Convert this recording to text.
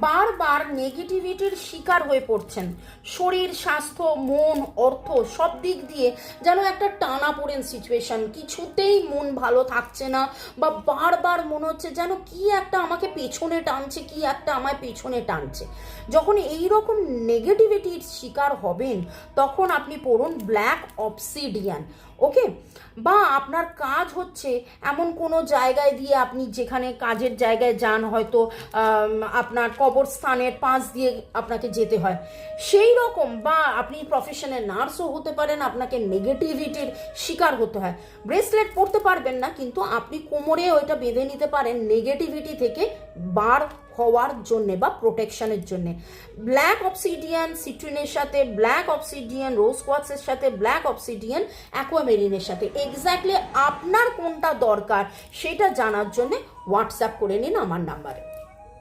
বারবার নেগেটিভিটির শিকার হয়ে পড়ছেন, শরীর, স্বাস্থ্য, মন, অর্থ সব দিক দিয়ে যেন একটা টানাপোড়েন সিচুয়েশন, কিছুতেই মন ভালো থাকছে না, বা বারবার মনে হচ্ছে যেন কি একটা আমাকে পেছনে টানছে, কি একটা আমায় পেছনে টানছে। যখন এই রকম নেগেটিভিটির শিকার হবেন তখন আপনি পড়ুন ব্ল্যাক অবসিডিয়ান। ওকে, বা আপনার কাজ হচ্ছে এমন কোনো জায়গায় দিয়ে, আপনি যেখানে কাজের জায়গায় যান, হয়তো আপনার কবরস্থানের পাশ দিয়ে আপনাকে যেতে হয় সেই রকম, বা আপনি প্রফেশনে নার্সও হতে পারেন, আপনাকে নেগেটিভিটির শিকার হতে হয়। ব্রেসলেট পরতে পারবেন না, কিন্তু আপনি কোমরে ওইটা বেঁধে নিতে পারেন নেগেটিভিটি থেকে বার হওয়ার জন্যে বা প্রোটেকশনের জন্যে। ব্ল্যাক অবসিডিয়ান সিট্রিনের সাথে, ব্ল্যাক অবসিডিয়ান রোজ কোয়ার্টসের সাথে, ব্ল্যাক অবসিডিয়ান অ্যাকোয়ামেরিনের সাথে এক্স্যাক্টলি আপনার কোনটা দরকার সেটা জানার জন্যে হোয়াটসঅ্যাপ করে নিন আমার নাম্বারে।